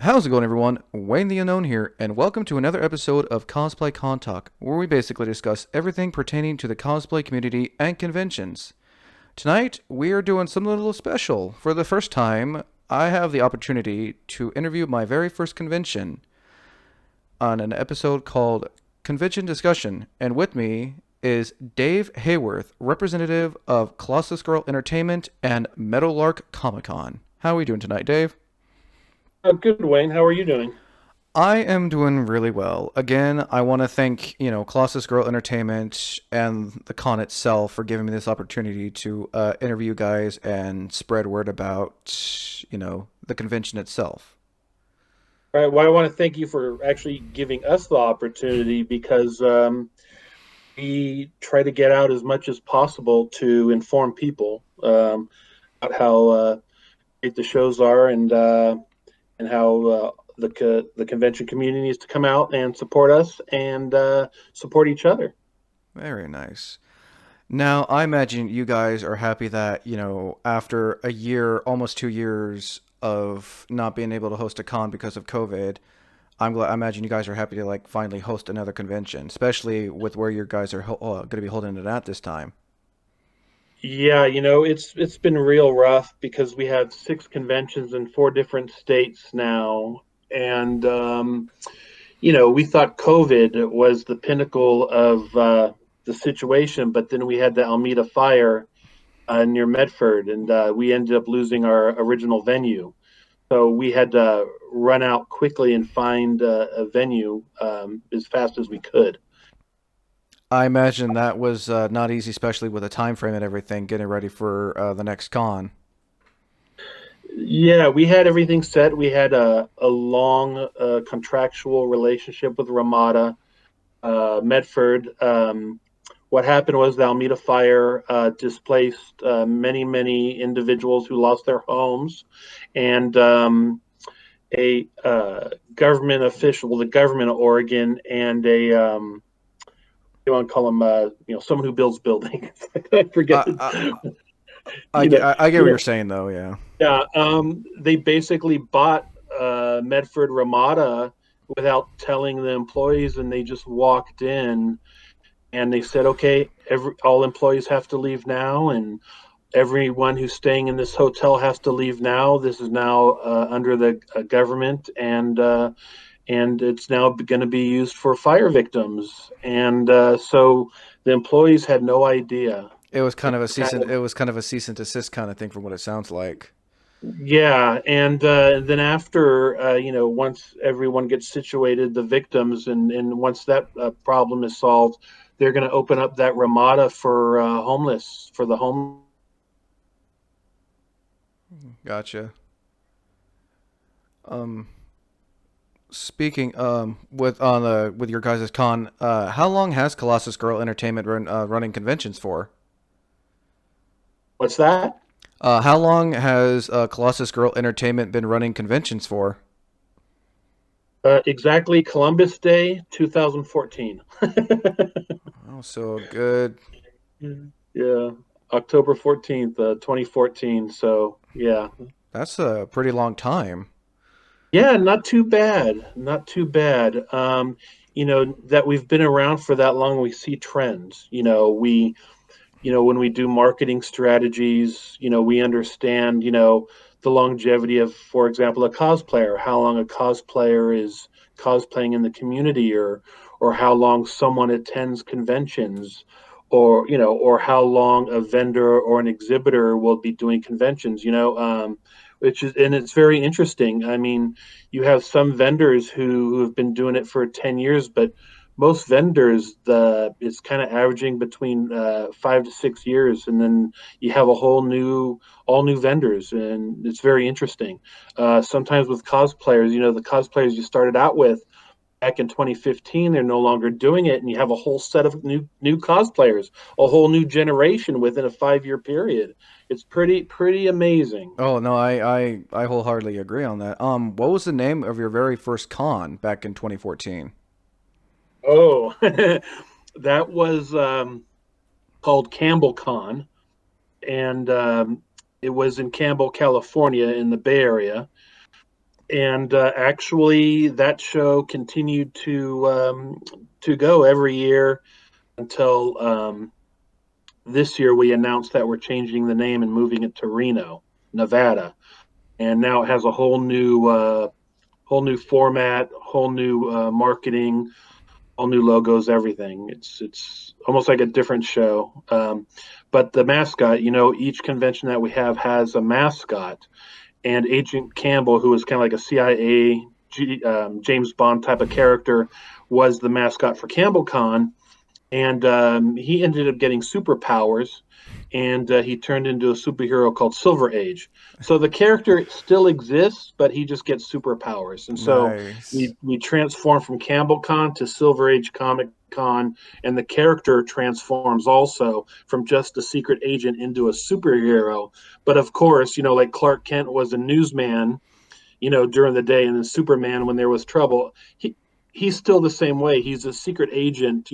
How's it going, everyone? Wayne the Unknown here, and welcome to another episode of Cosplay Con Talk, where we basically discuss everything pertaining to the cosplay community and conventions. Tonight, we are doing something a little special. For the first time, I have the opportunity to interview my very first convention on an episode called Convention Discussion, and with me is Dave Haworth, representative of Colossus Girl Entertainment and Meadowlark Comic Con. How are we doing tonight, Dave? Good, Wayne. How are you doing? I am doing really well. Again, I want to thank, Colossus Girl Entertainment and the con itself for giving me this opportunity to interview you guys and spread word about, the convention itself. All right. Well, I want to thank you for actually giving us the opportunity because we try to get out as much as possible to inform people about how great the shows are and how the convention community needs to come out and support us and support each other. Very nice. Now, I imagine you guys are happy that, after a year, almost 2 years of not being able to host a con because of COVID, I imagine you guys are happy to like finally host another convention, especially with where you guys are going to be holding it at this time. Yeah, it's been real rough because we have six conventions in four different states now, and we thought COVID was the pinnacle of the situation, but then we had the Almeida fire near Medford, and we ended up losing our original venue. So we had to run out quickly and find a venue as fast as we could. I imagine that was not easy, especially with the time frame and everything, getting ready for the next con. Yeah, we had everything set. We had a long contractual relationship with Ramada, Medford. What happened was the Almeida fire displaced many individuals who lost their homes, and a government official, well, the government of Oregon, and a you want to call him, someone who builds buildings. I forget. I, You know, I get you what know, you're saying, though. Yeah. yeah. They basically bought Medford Ramada without telling the employees, and they just walked in and they said, "Okay, all employees have to leave now, and everyone who's staying in this hotel has to leave now. This is now under the government, and it's now going to be used for fire victims." And so the employees had no idea. It was kind of a It's kind of it was kind of a cease and desist kind of thing, from what it sounds like. Yeah, and then after once everyone gets situated, the victims, and once that problem is solved, they're going to open up that Ramada for homeless for the home. Gotcha. Um, Speaking with your guys' con, how long has Colossus Girl Entertainment running conventions for? What's that? How long has Colossus Girl Entertainment been running conventions for? Exactly, Columbus Day, 2014. Oh, so good. Yeah, October 14th, 2014. So yeah, That's a pretty long time. yeah, not too bad, not too bad. That we've been around for that long, we see trends. When we do marketing strategies, we understand, the longevity of, for example, a cosplayer, how long a cosplayer is cosplaying in the community, or how long someone attends conventions, or how long a vendor or an exhibitor will be doing conventions, which is, and it's very interesting. I mean, you have some vendors who have been doing it for 10 years, but most vendors, the it's kind of averaging between 5 to 6 years, and then you have a all new vendors, and it's very interesting. Sometimes with cosplayers, the cosplayers you started out with back in 2015, they're no longer doing it, and you have a whole set of new cosplayers, a whole new generation within a 5 year period. It's pretty amazing. Oh no, I wholeheartedly agree on that. What was the name of your very first con back in 2014? Oh, that was called Campbell Con, and it was in Campbell, California, in the Bay Area. and actually, that show continued to go every year until this year we announced that we're changing the name and moving it to Reno, Nevada, and now it has a whole new format, whole new marketing, all new logos, everything. It's almost like a different show. But the mascot, each convention that we have has a mascot, and Agent Campbell, who was kind of like a CIA James Bond type of character, was the mascot for CampbellCon, and he ended up getting superpowers, and he turned into a superhero called Silver Age. So the character still exists, but he just gets superpowers. And so Nice. we transform from CampbellCon to Silver Age Comic Con, and the character transforms also from just a secret agent into a superhero. But of course, like Clark Kent was a newsman, during the day, and then Superman, when there was trouble, he's still the same way. He's a secret agent,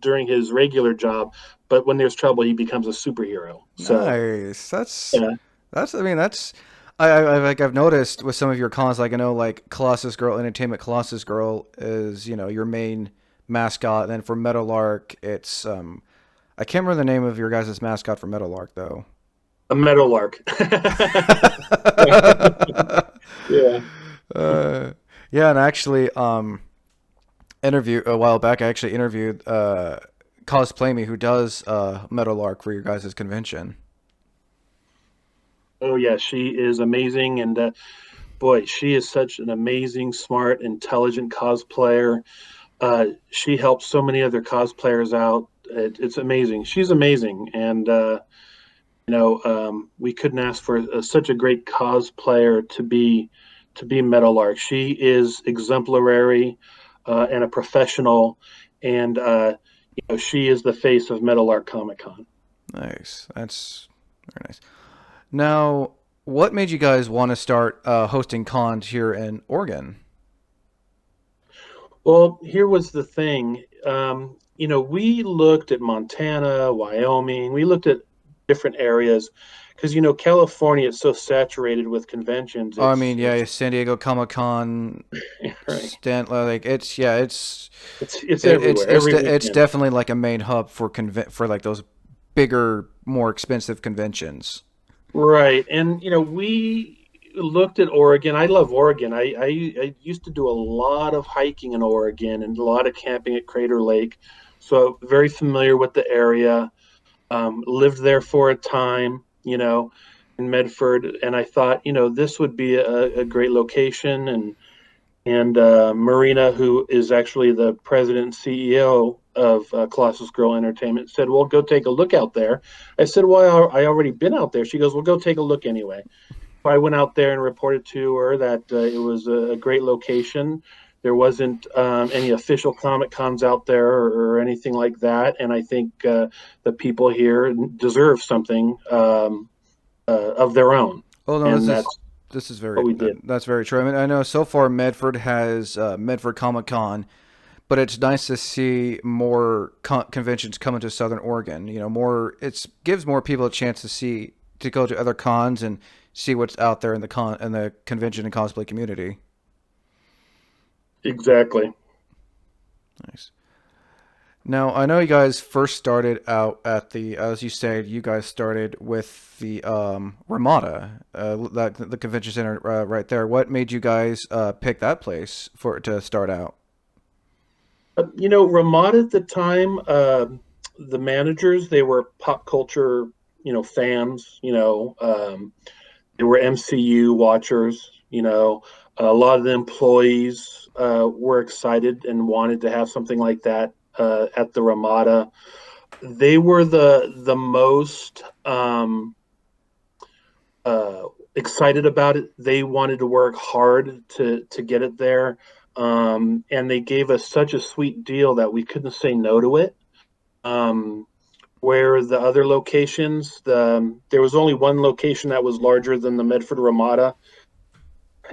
during his regular job, but when there's trouble, he becomes a superhero. So Nice. yeah, I mean, that's. Like I've noticed with some of your cons, like I know, like Colossus Girl Entertainment, Colossus Girl is your main mascot. And then for Meadowlark, it's I can't remember the name of your guys' mascot for Meadowlark though. a Meadowlark. Yeah. uh, yeah, and actually, interview a while back, I actually interviewed Cosplay Me, who does Meadowlark for your guys' convention. Oh yeah, she is amazing, and boy, she is such an amazing, smart, intelligent cosplayer. She helps so many other cosplayers out. It's amazing. She's amazing, and we couldn't ask for such a great cosplayer to be Meadowlark. She is exemplary and a professional, and she is the face of Meadowlark Comic Con. Nice. That's very nice. Now, what made you guys want to start hosting cons here in Oregon? Well, here was the thing. We looked at Montana, Wyoming. We looked at different areas because California is so saturated with conventions. Oh, I It's mean, yeah, it's San Diego Comic Con, right. Like it's yeah, It's everywhere every it's weekend. definitely like a main hub for for like those bigger, more expensive conventions. Right. And we looked at Oregon. I love Oregon. I used to do a lot of hiking in Oregon and a lot of camping at Crater Lake. So very familiar with the area. Lived there for a time, in Medford, and I thought, this would be a great location. And Marina, who is actually the president and CEO of Colossus Girl Entertainment, said, "Well, go take a look out there." I said, "Well, I already been out there." She goes, "Well, go take a look anyway." So I went out there and reported to her that it was a great location. There wasn't any official Comic Cons out there or anything like that, and I think the people here deserve something of their own, Oh no, and that's this is what we did. that's very true. I mean, I know so far Medford has Medford Comic Con, but it's nice to see more conventions coming to Southern Oregon. More it gives more people a chance to go to other cons and see what's out there in the convention and cosplay community. Exactly. Nice. Now, I know you guys first started out at as you said, you guys started with the Ramada, the convention center right there. What made you guys pick that place to start out? Ramada at the time, the managers, they were pop culture, fans. They were MCU watchers. A lot of the employees were excited and wanted to have something like that at the Ramada. They were the most excited about it. They wanted to work hard to get it there, and they gave us such a sweet deal that we couldn't say no to it. Um, where the other locations, there was only one location that was larger than the Medford Ramada,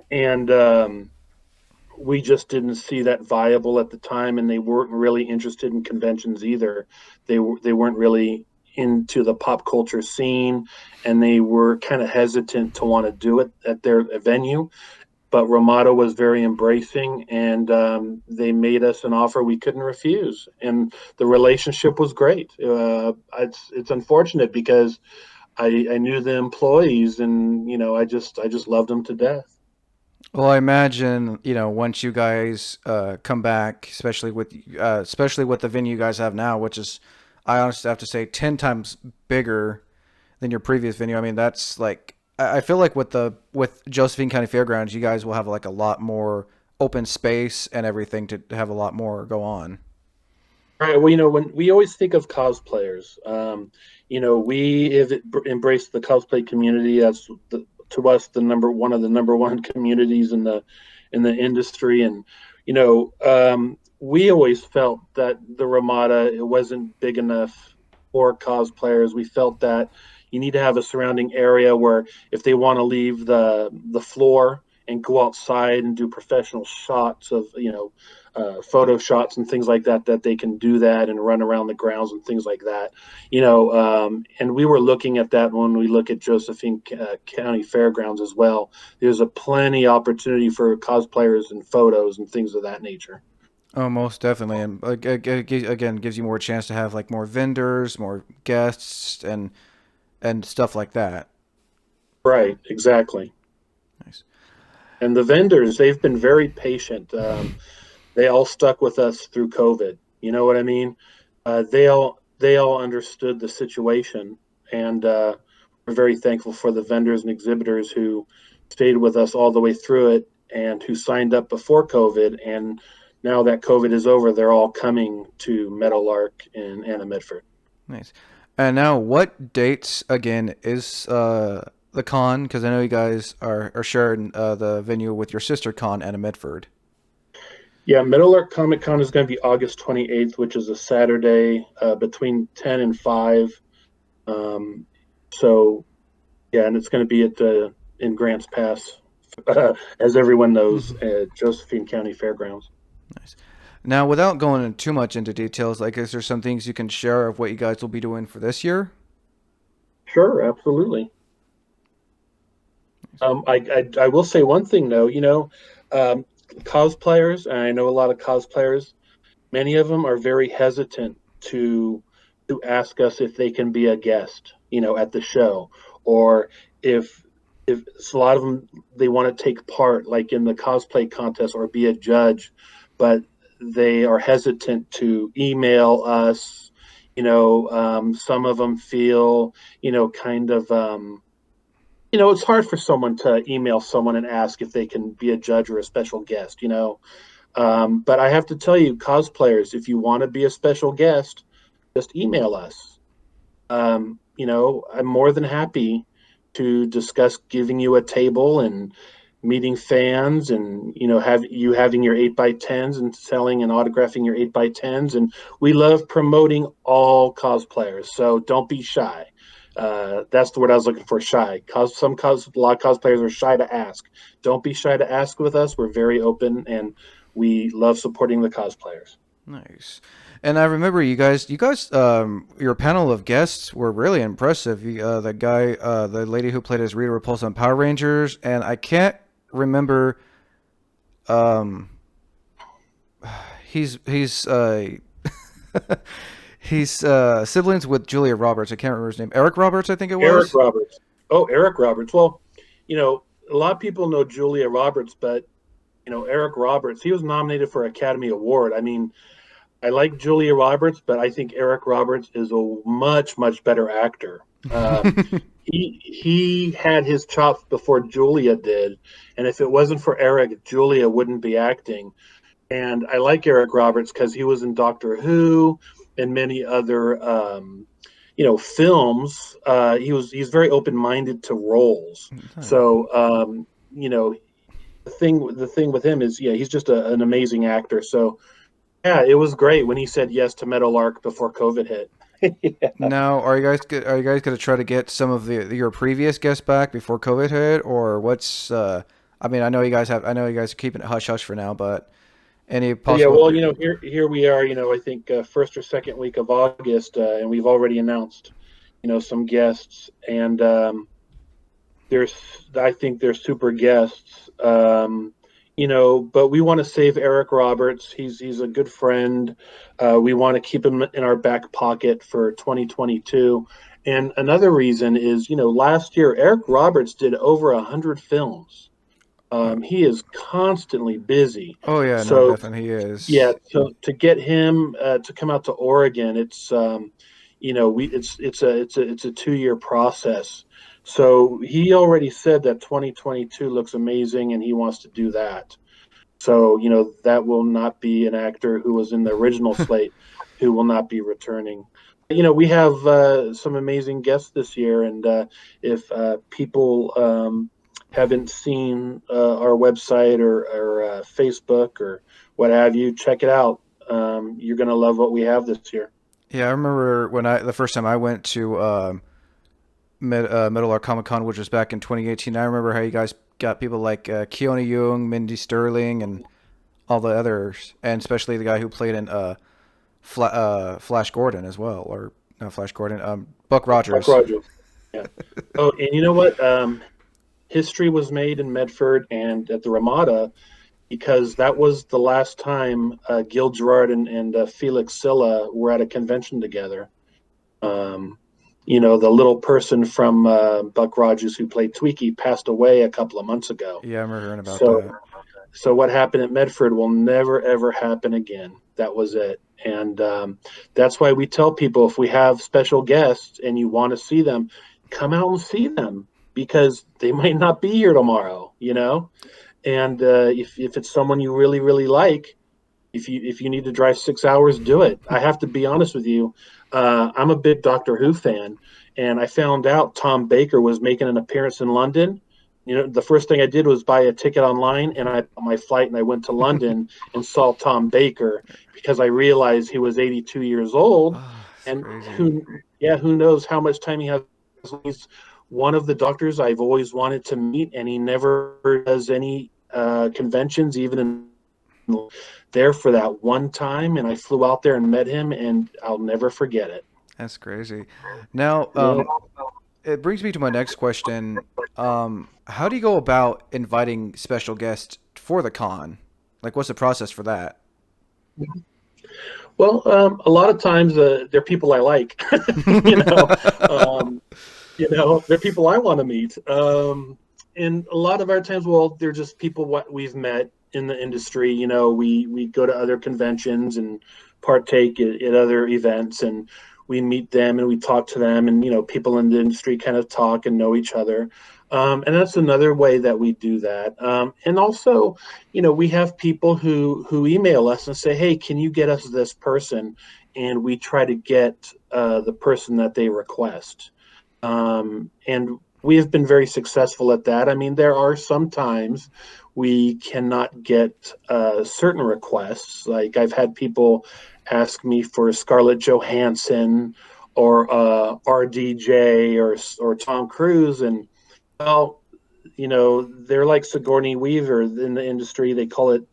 and we just didn't see that viable at the time, and they weren't really interested in conventions either. They weren't really into the pop culture scene, and they were kind of hesitant to want to do it at their venue. but Ramada was very embracing, and they made us an offer we couldn't refuse, and the relationship was great. It's unfortunate because I knew the employees, and I just loved them to death. Well, I imagine once you guys come back, especially with the venue you guys have now, which is, I honestly have to say, 10 times bigger than your previous venue. I mean, that's like I feel like with Josephine County Fairgrounds, you guys will have like a lot more open space and everything to have a lot more go on. All right. Well, when we always think of cosplayers, we have embraced the cosplay community as to us the number one of the number one communities in the industry, and we always felt that the Ramada it wasn't big enough for cosplayers. We felt that you need to have a surrounding area where if they want to leave the floor and go outside and do professional shots of photo shots and things like that, that they can do that and run around the grounds and things like that. And we were looking at that when we look at Josephine County Fairgrounds as well. There's a plenty opportunity for cosplayers and photos and things of that nature. Oh, most definitely, and again, gives you more chance to have like more vendors, more guests, and stuff like that. Right, exactly. Nice. And the vendors, they've been very patient. They all stuck with us through COVID. You know what I mean? They all understood the situation, and we're very thankful for the vendors and exhibitors who stayed with us all the way through it and who signed up before COVID. And now that COVID is over, they're all coming to Meadowlark and Anna Medford. Nice. And now, what dates again is the con? Because I know you guys are sharing the venue with your sister con, Anna Medford. Yeah, Meadowlark Comic Con is going to be August 28th, which is a Saturday between 10 and 5. Um, so yeah, and it's going to be in Grants Pass, as everyone knows, at Josephine County Fairgrounds. Nice. Now, without going too much into details, like, is there some things you can share of what you guys will be doing for this year? Sure, absolutely. I will say one thing though, um, cosplayers, and I know a lot of cosplayers. Many of them are very hesitant to ask us if they can be a guest, at the show, or if if so a lot of them they want to take part, like in the cosplay contest, or be a judge, but they are hesitant to email us. Some of them feel, kind of. It's hard for someone to email someone and ask if they can be a judge or a special guest. But I have to tell you, cosplayers, if you want to be a special guest, just email us. I'm more than happy to discuss giving you a table and meeting fans, and have you having your 8x10s and selling and autographing your 8x10s. And we love promoting all cosplayers, so don't be shy. That's the word I was looking for, shy. A lot of cosplayers are shy to ask. Don't be shy to ask with us. We're very open, and we love supporting the cosplayers. Nice. And I remember your panel of guests were really impressive. The lady who played as Rita Repulsa on Power Rangers, and I can't remember. Um, he's he's siblings with Julia Roberts. I can't remember his name. Eric Roberts, I think it Eric was. Roberts. Oh, Eric Roberts. Well, a lot of people know Julia Roberts, but Eric Roberts, he was nominated for Academy Award. I mean, I like Julia Roberts, but I think Eric Roberts is a much, much better actor. He had his chops before Julia did, and if it wasn't for Eric, Julia wouldn't be acting. And I like Eric Roberts because he was in Doctor Who and many other films. He's very open minded to roles. So the thing with him is, yeah, he's just an amazing actor. So yeah, it was great when he said yes to Meadowlark before COVID hit. Yeah. Now, are you guys gonna try to get some of your previous guests back before COVID hit, or what's? I mean, I know you guys are keeping it hush hush for now, but any Yeah, possible? well, here we are. I think first or second week of August, and we've already announced, some guests, and there's I think they're super guests. But we want to save Eric Roberts. He's a good friend. We want to keep him in our back pocket for 2022. And another reason is, last year Eric Roberts did over 100 films. Uh, He is constantly busy. oh yeah, no, So definitely he yeah, is. so to get him to come out to Oregon, it's a 2-year process. So he already said that 2022 looks amazing, and he wants to do that. So that will not be an actor who was in the original slate, who will not be returning. We have some amazing guests this year, and if people haven't seen our website or Facebook or what have you, check it out. You're going to love what we have this year. Yeah, I remember when the first time I went to Meadowlark Comic Con, which was back in 2018. I remember how you guys got people like Keone Young, Mindy Sterling, and all the others, and especially the guy who played in Flash Gordon as well, or not Flash Gordon, Buck Buck Rogers. Rogers. Yeah. Oh, and you know what? History was made in Medford and at the Ramada because that was the last time Gil Gerard and Felix Silla were at a convention together. Um, the little person from Buck Rogers who played Tweaky passed away a couple of months ago. Yeah, I remember hearing about So, that. so what happened at Medford will never ever happen again. That was it, and that's why we tell people if we have special guests and you want to see them, come out and see them because they might not be here tomorrow. And if it's someone you really really like, if you need to drive 6 hours, do it. I have to be honest with you. I'm a big Doctor Who fan, and I found out Tom Baker was making an appearance in London. The first thing I did was buy a ticket online, and I bought my flight, and I went to London and saw Tom Baker because I realized he was 82 years old, Oh, it's and crazy. who knows how much time he has. He's one of the doctors I've always wanted to meet, and he never does any conventions, even in there for that one time, and I flew out there and met him, and I'll never forget it. That's crazy. Now, Yeah. it brings me to my next question. How do you go about inviting special guests for the con? Like, what's the process for that? Well, a lot of times they're people I like. you know, um, they're people I want to meet. And a lot of our times, well, they're just people what we've met in the industry. We go to other conventions and partake at other events, and we meet them and we talk to them, and people in the industry kind of talk and know each other. And that's another way that we do that. And also, we have people who email us and say, "Hey, can you get us this person?" And we try to get the person that they request. And we have been very successful at that. I mean, there are sometimes we cannot get certain requests. Like I've had people ask me for Scarlett Johansson or RDJ or Tom Cruise, and well, they're like Sigourney Weaver in the industry. They call it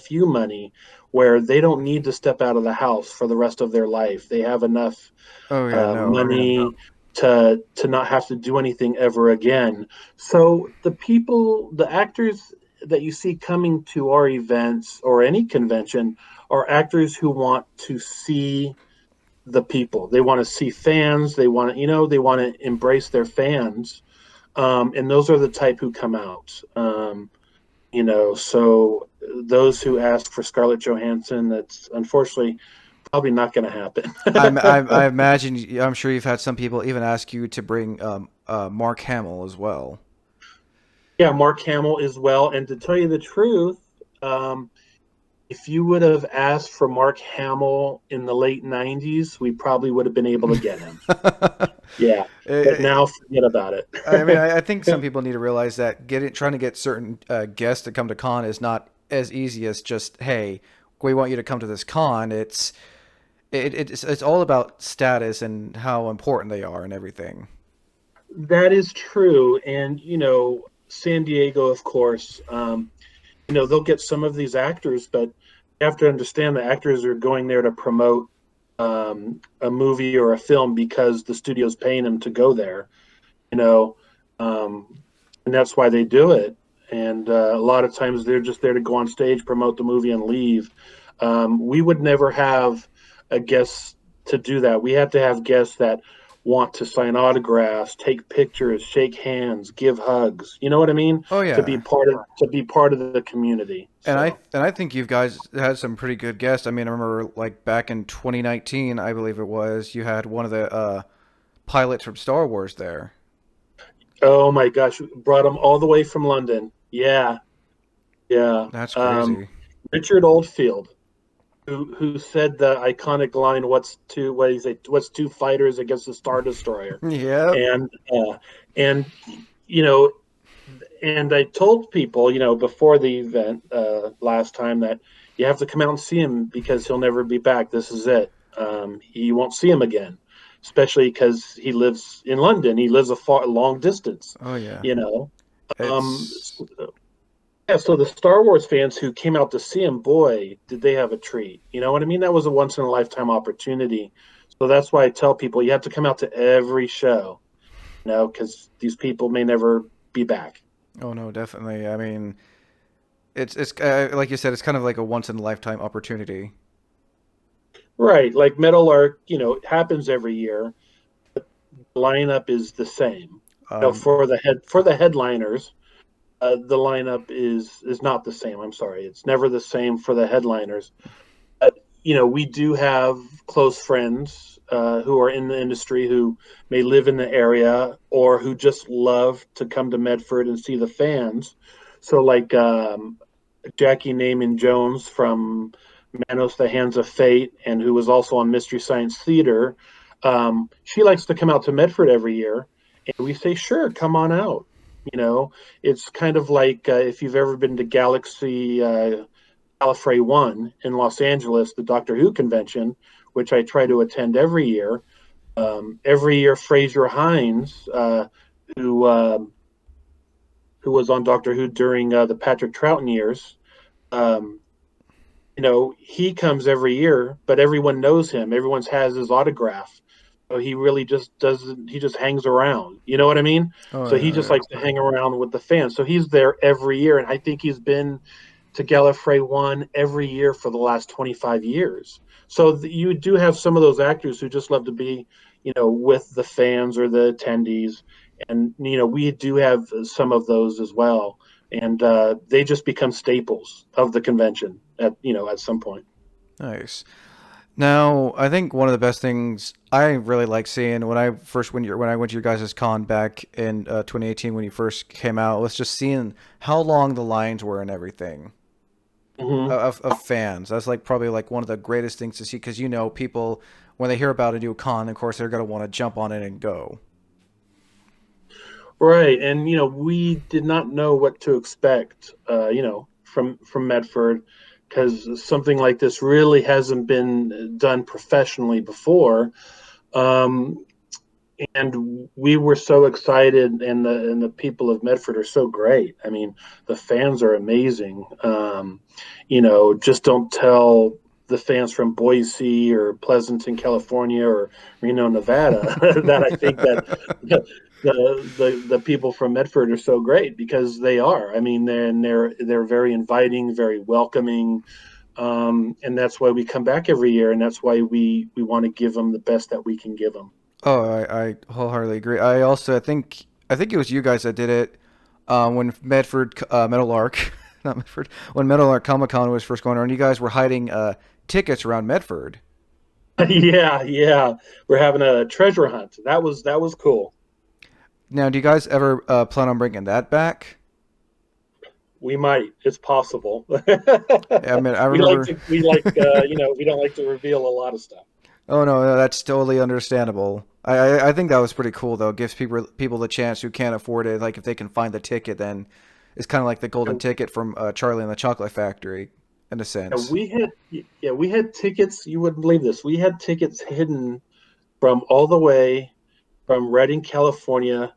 FU money, where they don't need to step out of the house for the rest of their life. They have enough Oh yeah, no, I mean, money to not have to do anything ever again. So the actors that you see coming to our events or any convention are actors who want to see the people. They want to see fans. They want to embrace their fans. And those are the type who come out. So those who ask for Scarlett Johansson, that's unfortunately probably not going to happen. I imagine I'm sure you've had some people even ask you to bring Mark Hamill as well. Yeah, Mark Hamill as well. And to tell you the truth, um, if you would have asked for Mark Hamill in the late 90s, we probably would have been able to get him. Yeah. But now forget about I mean, it. I think some people need to realize that trying to get certain guests to come to con is not as easy as just, hey, we want you to come to this con. It's all about status and how important they are and everything. That is true. And, San Diego, of course, they'll get some of these actors, but you have to understand the actors are going there to promote a movie or a film because the studio's paying them to go there. you know um, and that's why they do it. And a lot of times they're just there to go on stage, promote the movie, and leave. We would never have a guest to do that. We have to have guests that want to sign autographs, take pictures, shake hands, give hugs. You know what I mean? Oh To be yeah. part of the community. So. And I think you guys had some pretty good guests. I mean, I remember like back in 2019, I believe it was, you had one of the pilots from Star Wars there. Oh my gosh, brought them all the way from London. Yeah, yeah. That's crazy. Richard Oldfield, who said the iconic line, what do you say? What's two fighters against a Star Destroyer?" Yep. And and you know, and I told people, before the event last time that you have to come out and see him because he'll never be back. This is it. You won't see him again, especially because he lives in London. He lives a long distance. Oh yeah. You know. Um, It's yeah, so the Star Wars fans who came out to see him, boy, did they have a treat. You know what I mean? That was a once in a lifetime opportunity. So that's why I tell people you have to come out to every show, because these people may never be back. oh no, definitely. I mean, it's like you said, it's kind of like a once in a lifetime opportunity. Right. Like Meadowlark, it happens every year. The lineup is the same. Um, For the headliners, the lineup is not the same. I'm sorry. It's never the same for the headliners. We do have close friends who are in the industry who may live in the area or who just love to come to Medford and see the fans. So, like Jackie Naaman Jones from Manos, the Hands of Fate, and who was also on Mystery Science Theater, she likes to come out to Medford every year. And we say, sure, come on out. You know, it's kind of like if you've ever been to Galaxy Gallifrey One in Los Angeles, the Doctor Who convention, which I try to attend every year. Every year, Fraser Hines, who uh, who was on Doctor Who during the Patrick Troughton years, um, he comes every year, but everyone knows him. Everyone has his autograph. So he really just doesn't. He just hangs around. You know what I mean? oh So he just yeah. likes to hang around with the fans. So he's there every year, and I think he's been to Gallifrey One every year for the last 25 years. So you do have some of those actors who just love to be, with the fans or the attendees, and we do have some of those as well, and they just become staples of the convention at some point. Nice. Now, I think one of the best things I really like seeing when I went to your guys' con back in 2018 when you first came out was just seeing how long the lines were and everything Hmm. of fans. That's like probably like one of the greatest things to see because people when they hear about a new con, of course they're gonna want to jump on it and go. Right, and we did not know what to expect, from Medford, because something like this really hasn't been done professionally before. Um, and we were so excited, and the people of Medford are so great. I mean, the fans are amazing. Just don't tell the fans from Boise or Pleasanton, California, or Reno, Nevada, that I think that the people from Medford are so great, because they are. I mean, they're very inviting, very welcoming, and that's why we come back every year, and that's why we want to give them the best that we can give them. Oh, I wholeheartedly agree. I think it was you guys that did it when Meadowlark, not Medford, when Meadowlark Comic Con was first going on. You guys were hiding tickets around Medford. Yeah, yeah. We're having a treasure hunt. That was cool. Now, do you guys ever plan on bringing that back? We might. It's possible. Yeah, I mean, I we like remember. to we don't like to reveal a lot of stuff. Oh no, that's totally understandable. I think that was pretty cool though. It gives people the chance who can't afford it. Like if they can find the ticket, then it's kind of like the golden And, ticket from Charlie and the Chocolate Factory, in a sense. we had tickets. You wouldn't believe this. We had tickets hidden from all the way from Redding, California,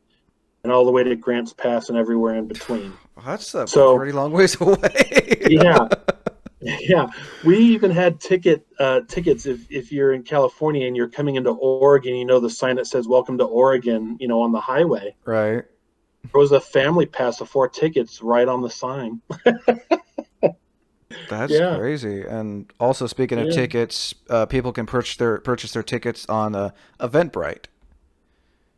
and all the way to Grants Pass and everywhere in between. Well, that's a So pretty long ways away. yeah, yeah, we even had tickets if you're in California and you're coming into Oregon, the sign that says "Welcome to Oregon," on the highway. Right. There was a family pass of 4 tickets right on the sign. That's Yeah, crazy. And also, speaking of yeah. tickets, people can purchase their tickets on Eventbrite.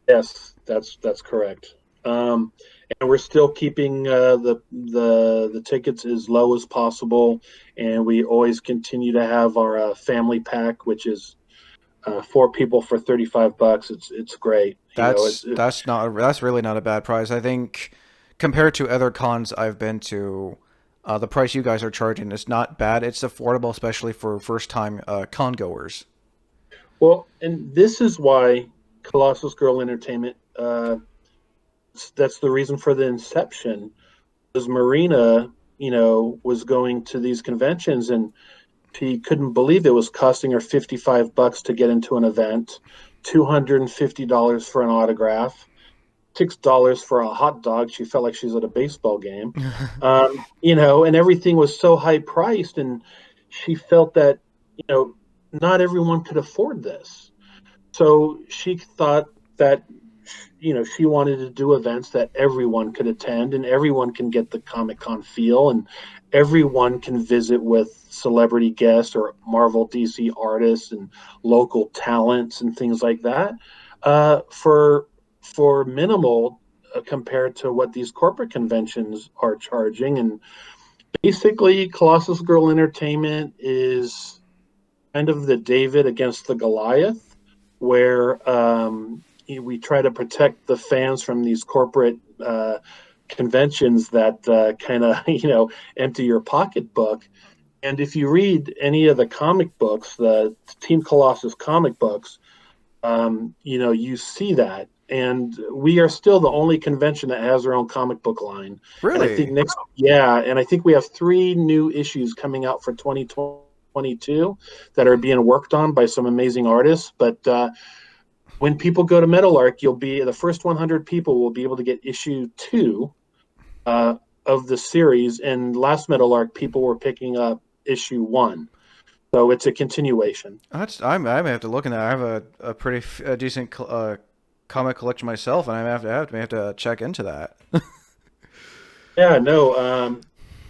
Yes, that's correct. Um, and we're still keeping the tickets as low as possible, and we always continue to have our family pack, which is 4 people for $35. It's great. You know, That's really not a bad price. I think compared to other cons I've been to, the price you guys are charging is not bad. It's affordable, especially for first time con goers. well, and this is why Colossus Girl Entertainment. That's the reason for the inception. Because Marina, was going to these conventions and she couldn't believe it was costing her $55 to get into an event, $250 for an autograph, $6 for a hot dog. She felt like she's at a baseball game, and everything was so high priced, and she felt that you know not everyone could afford this. So she thought that she wanted to do events that everyone could attend and everyone can get the Comic Con feel and everyone can visit with celebrity guests or Marvel DC artists and local talents and things like that for minimal compared to what these corporate conventions are charging. And basically, Colossus Girl Entertainment is kind of the David against the Goliath, where we try to protect the fans from these corporate conventions that kind of empty your pocketbook. And if you read any of the comic books, the Team Colossus comic books, you see that. And we are still the only convention that has their own comic book line. And I think Really? and I think we have 3 new issues coming out for 2022 that are being worked on by some amazing artists. But when people go to Meadowlark, you'll be the first 100 people will be able to get issue 2 uh, of the series. And last Meadowlark, people were picking up issue 1. So it's a continuation. I may have to look in that. I have a pretty decent comic collection myself, and may have to check into that. Yeah, no.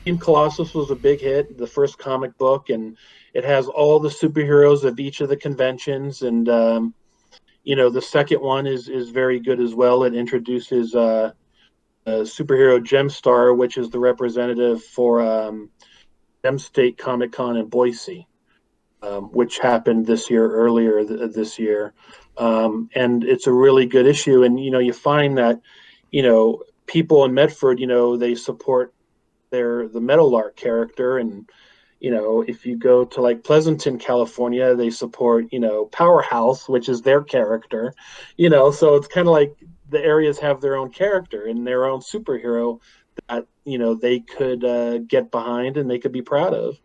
Team Colossus was a big hit, the first comic book, and it has all the superheroes of each of the conventions. And the second one is very good as well. It introduces superhero Gemstar, which is the representative for Gem State Comic Con in Boise, which happened earlier this year. And it's a really good issue. And you find that people in Medford, they support the Meadowlark character. And if you go to like Pleasanton, California, they support Powerhouse, which is their character. So it's kind of like the areas have their own character and their own superhero that they could get behind and they could be proud of.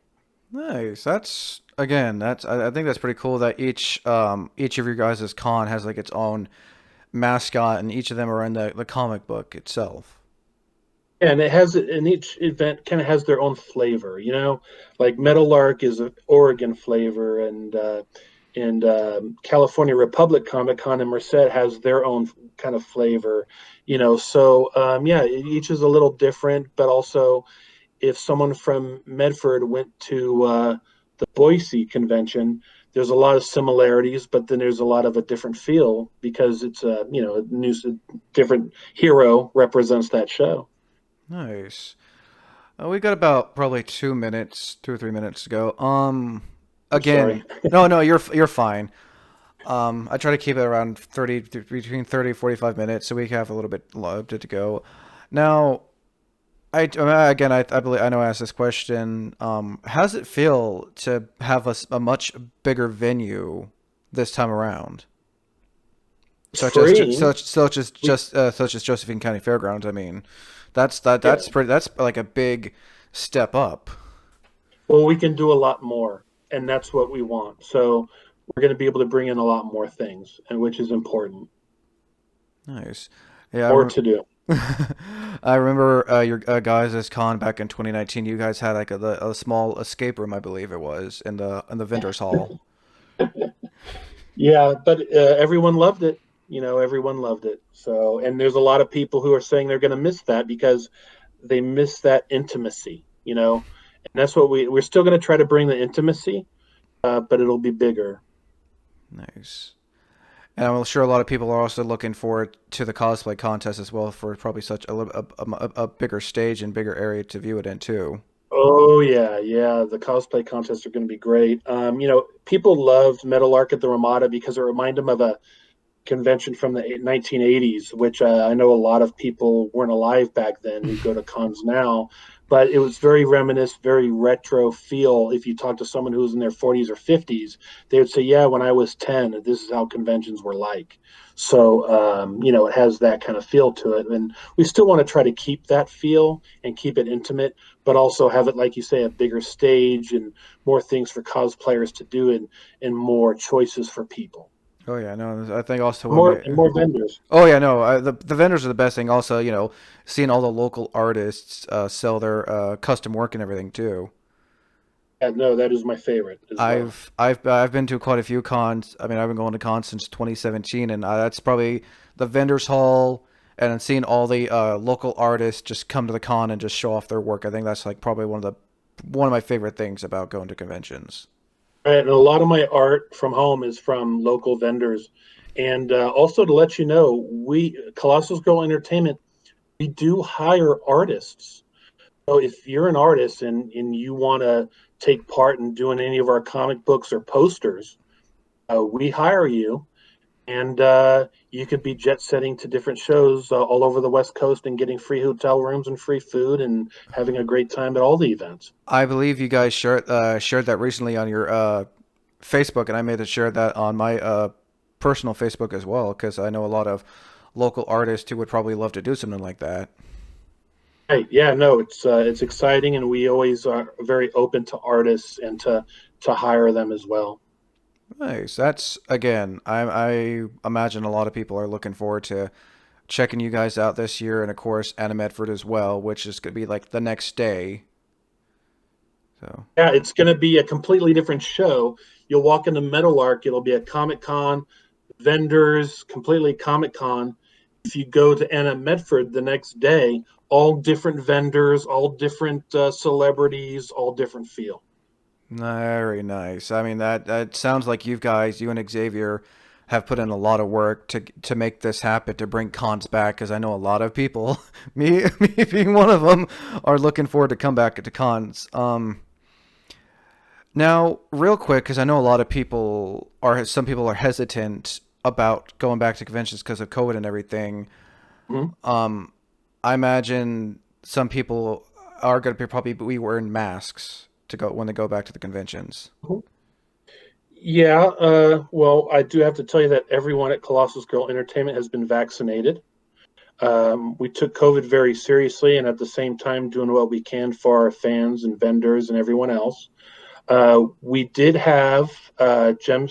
Nice. That's again. I think that's pretty cool that each of your guys' con has like its own mascot, and each of them are in the comic book itself. And each event kind of has their own flavor, like Meadowlark is an Oregon flavor, and California Republic Comic Con in Merced has their own kind of flavor, So yeah, each is a little different, but also if someone from Medford went to the Boise convention, there's a lot of similarities, but then there's a lot of a different feel because it's a different hero represents that show. Nice. We got about probably 2 minutes, 2 or 3 minutes to go. I'm sorry. Again, no, you're fine. I try to keep it around 30 between 30 and 45 minutes, so we have a little bit to go. Now, again, I believe I know I asked this question. How does it feel to have a much bigger venue this time around, It's freeing. such as Josephine County Fairgrounds? I mean, Yeah. that's like a big step up. Well, we can do a lot more, and that's what we want. So we're going to be able to bring in a lot more things, and which is important. Nice. Yeah, More to do. I remember your guys' con back in 2019. You guys had like a small escape room, I believe it was, in the vendors hall. Yeah, but everyone loved it. everyone loved it. So, and there's a lot of people who are saying they're going to miss that because they miss that intimacy. And that's what we're still going to try to bring the intimacy, but it'll be bigger. Nice. And I'm sure a lot of people are also looking forward to the cosplay contest as well for probably such a bigger stage and bigger area to view it in too. Oh yeah, yeah. The cosplay contests are going to be great. People loved Meadowlark at the Ramada because it reminded them of a convention from the 1980s, which I know a lot of people weren't alive back then who go to cons now. But it was very reminiscent, very retro feel. If you talk to someone who was in their 40s or 50s, they would say, "Yeah, when I was 10, this is how conventions were like." So, it has that kind of feel to it. And we still want to try to keep that feel and keep it intimate, but also have it, like you say, a bigger stage and more things for cosplayers to do and more choices for people. Oh yeah, no, I think also what More may. and more vendors. Oh yeah, no, the vendors are the best thing. Also, seeing all the local artists sell their custom work and everything too. Yeah, no, that is my favorite as well. I've been to quite a few cons. I mean, I've been going to cons since 2017, and that's probably the vendors hall and seeing all the local artists just come to the con and just show off their work. I think that's like probably one of my favorite things about going to conventions. Right, and a lot of my art from home is from local vendors. And also to let you know, we Colossus Girl Entertainment, we do hire artists. So if you're an artist and you want to take part in doing any of our comic books or posters, we hire you, and you could be jet setting to different shows all over the West Coast and getting free hotel rooms and free food and having a great time at all the events. I believe you guys shared that recently on your Facebook, and I made it share that on my personal Facebook as well because I know a lot of local artists who would probably love to do something like that. Right. Yeah, no, it's exciting, and we always are very open to artists and to hire them as well. Nice. That's again. I imagine a lot of people are looking forward to checking you guys out this year, and of course Anna Medford as well, which is going to be like the next day. So Yeah, it's going to be a completely different show. You'll walk into Meadowlark, it'll be a Comic Con, vendors, completely Comic Con. If you go to Anna Medford the next day, all different vendors, all different celebrities, all different feel. very nice. I mean that sounds like you and Xavier, have put in a lot of work to make this happen to bring cons back because I know a lot of people, me being one of them, are looking forward to come back to cons. Now, real quick, because I know a lot of some people are hesitant about going back to conventions because of COVID and everything. Mhm. Um, I imagine some people are going to probably be wearing masks to go when they go back to the conventions. Yeah, well, I do have to tell you that everyone at Colossus Girl Entertainment has been vaccinated. We took COVID very seriously, and at the same time, doing what we can for our fans and vendors and everyone else. We did have Gem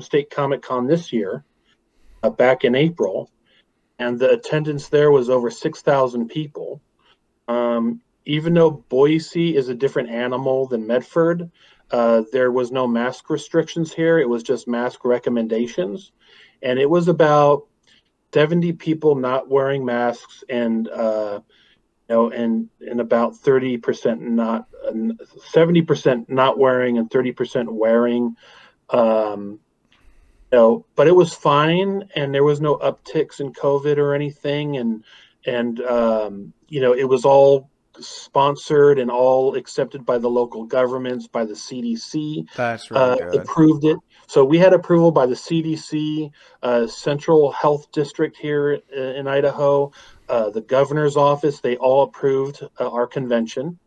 State Comic Con this year, back in April, and the attendance there was over 6,000 people. Even though Boise is a different animal than Medford, there was no mask restrictions here. It was just mask recommendations. And it was about 70 people not wearing masks and about 30% not 70% not wearing and 30% wearing. um, but it was fine, and there was no upticks in COVID or anything, and it was all sponsored and all accepted by the local governments, by the CDC, That's really good. approved it. So we had approval by the CDC, Central Health District here in Idaho, the governor's office. They all approved our convention,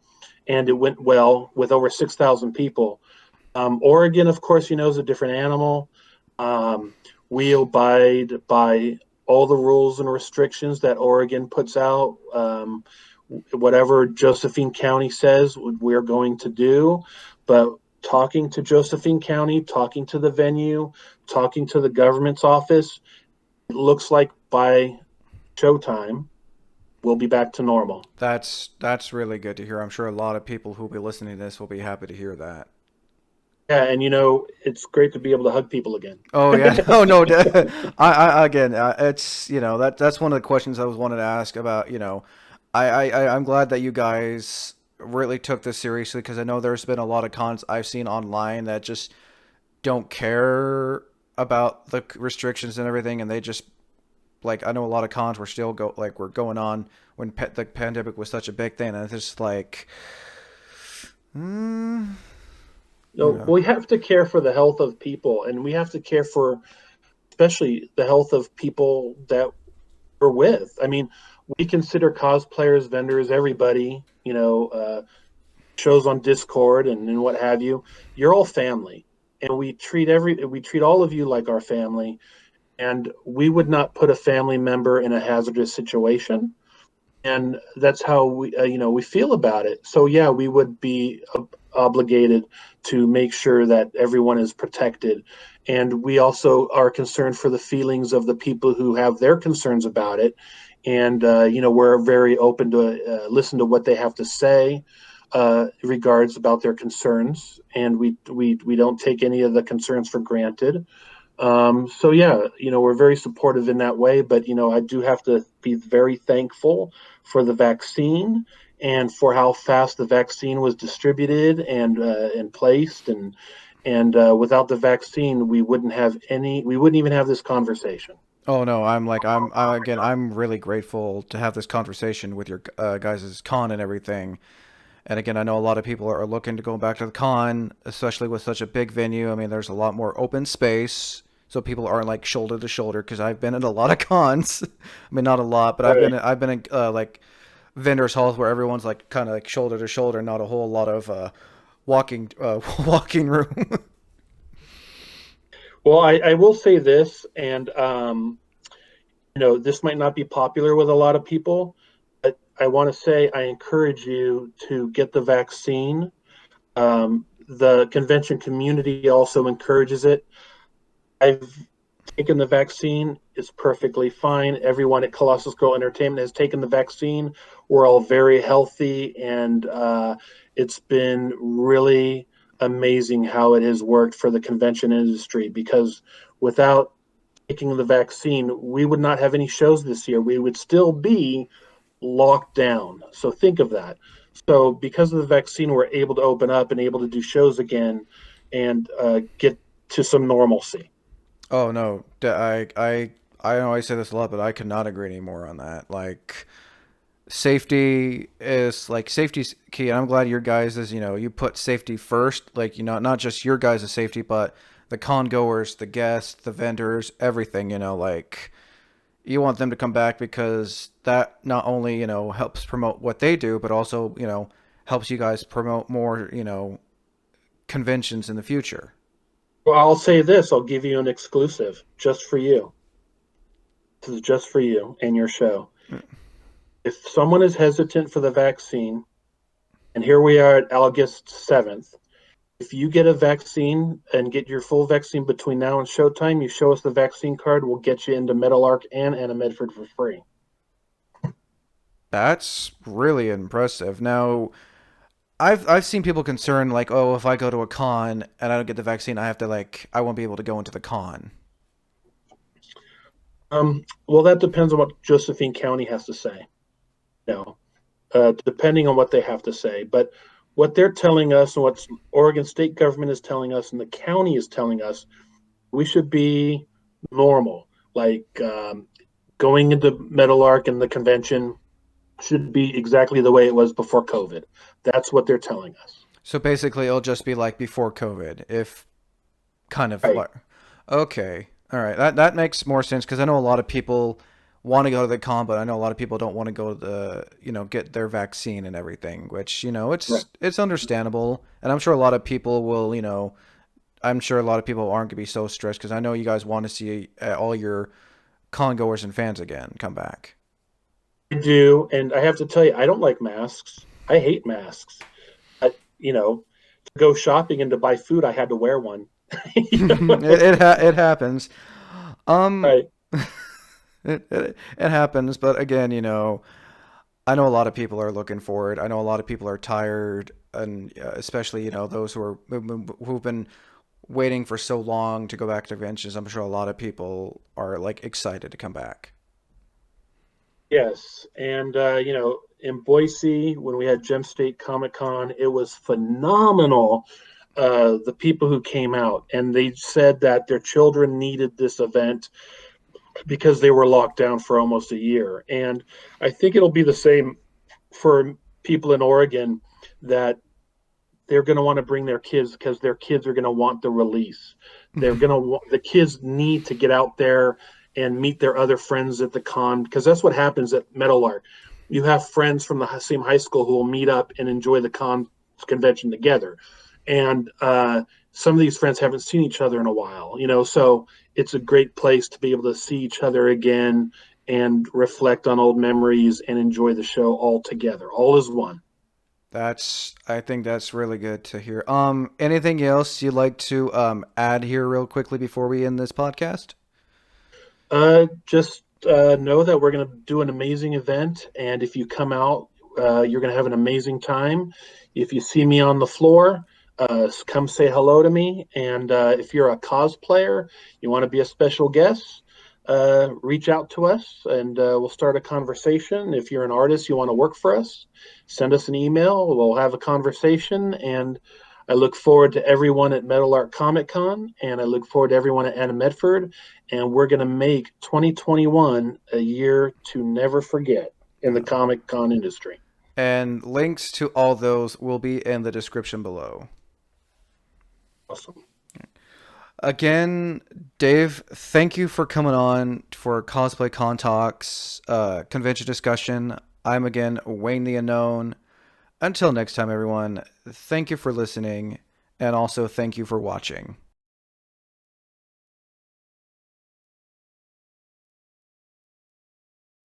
and it went well with over 6,000 people. Oregon, of course, is a different animal. Um, we abide by all the rules and restrictions that Oregon puts out. Whatever Josephine County says, we're going to do. But talking to Josephine County, talking to the venue, talking to the government's office, it looks like by showtime, we'll be back to normal. That's really good to hear. I'm sure a lot of people who will be listening to this will be happy to hear that. Yeah, and it's great to be able to hug people again. Oh yeah, no, no. Again, it's that's one of the questions I was wanted to ask about. I'm glad that you guys really took this seriously because I know there's been a lot of cons I've seen online that just don't care about the restrictions and everything, and they just like I know a lot of cons were still were going on when the pandemic was such a big thing, and it's just like, mm, No, we have to care for the health of people, and we have to care for especially the health of people that we're with. I mean, we consider cosplayers, vendors, everybody, shows on Discord and what have you. You're all family, and we treat all of you like our family, and we would not put a family member in a hazardous situation. And that's how we feel about it. So yeah, we would be obligated to make sure that everyone is protected, and we also are concerned for the feelings of the people who have their concerns about it. And we're very open to listen to what they have to say regards about their concerns, and we don't take any of the concerns for granted. So yeah, we're very supportive in that way, but I do have to be very thankful for the vaccine and for how fast the vaccine was distributed and placed, and without the vaccine, we wouldn't even have this conversation. oh no, again, I'm really grateful to have this conversation with your guys' con and everything. And again, I know a lot of people are looking to go back to the con, especially with such a big venue. I mean, there's a lot more open space, so people aren't like shoulder to shoulder. Because I've been at a lot of cons. I mean, not a lot, but Right. I've been in like vendors halls where everyone's like kind of like shoulder to shoulder, not a whole lot of walking walking room. Well, I will say this, and this might not be popular with a lot of people, but I want to say I encourage you to get the vaccine. The convention community also encourages it. I've taken the vaccine. It's perfectly fine. Everyone at Colossus Girl Entertainment has taken the vaccine. We're all very healthy, and it's been really amazing how it has worked for the convention industry, because without taking the vaccine, we would not have any shows this year. We would still be locked down. So think of that. So because of the vaccine, we're able to open up and able to do shows again and get to some normalcy. Oh no, I know I say this a lot, but I could not agree anymore on that. Like safety's key, and I'm glad your guys is you put safety first. Like not just your guys' safety, but the con goers, the guests, the vendors, everything. Like you want them to come back because that not only helps promote what they do, but also helps you guys promote more conventions in the future. Well, I'll say this, I'll give you an exclusive just for you. This is just for you and your show. If someone is hesitant for the vaccine, and here we are at August 7th, if you get a vaccine and get your full vaccine between now and showtime, you show us the vaccine card, we'll get you into Meadowlark and Anna Medford for free. That's really impressive. Now, I've seen people concerned like, oh, if I go to a con and I don't get the vaccine, I won't be able to go into the con. Well, that depends on what Josephine County has to say. No, depending on what they have to say. But what they're telling us and what Oregon state government is telling us and the county is telling us, we should be normal. Like going into Meadowlark and the convention should be exactly the way it was before COVID. That's what they're telling us. So basically, it'll just be like before COVID, if kind of Right. like, okay, all right, that makes more sense because I know a lot of people want to go to the con, but I know a lot of people don't want to go to the get their vaccine and everything, which Right. it's understandable, and I'm sure a lot of people will I'm sure a lot of people aren't gonna be so stressed because I know you guys want to see all your con goers and fans again come back. I do. And I have to tell you, I don't like masks. I hate masks. To go shopping and to buy food, I had to wear one. you know? It happens. Um, Right. it happens, but again, I know a lot of people are looking for it. I know a lot of people are tired and especially those who've been waiting for so long to go back to conventions. I'm sure a lot of people are like excited to come back. Yes, and in Boise when we had Gem State Comic Con, it was phenomenal. The people who came out and they said that their children needed this event because they were locked down for almost a year, and I think it'll be the same for people in Oregon that they're going to want to bring their kids because their kids are going to want the release. They're going to want the kids need to get out there and meet their other friends at the con because that's what happens at Meadowlark. You have friends from the same high school who will meet up and enjoy the convention together, and some of these friends haven't seen each other in a while. So it's a great place to be able to see each other again and reflect on old memories and enjoy the show all together, all as one. I think that's really good to hear. Anything else you'd like to add here real quickly before we end this podcast? Just know that we're going to do an amazing event, and if you come out, you're going to have an amazing time. If you see me on the floor, come say hello to me. And if you're a cosplayer, you want to be a special guest, reach out to us, and we'll start a conversation. If you're an artist, you want to work for us, send us an email. We'll have a conversation, and I look forward to everyone at Meadowlark Comic Con, and I look forward to everyone at Anna Medford, and we're going to make 2021 a year to never forget in the Comic Con industry. And links to all those will be in the description below. Awesome. Again, Dave, thank you for coming on for Cosplay Con Talks convention discussion. I'm again Wayne the Unknown. Until next time, everyone, thank you for listening, and also thank you for watching.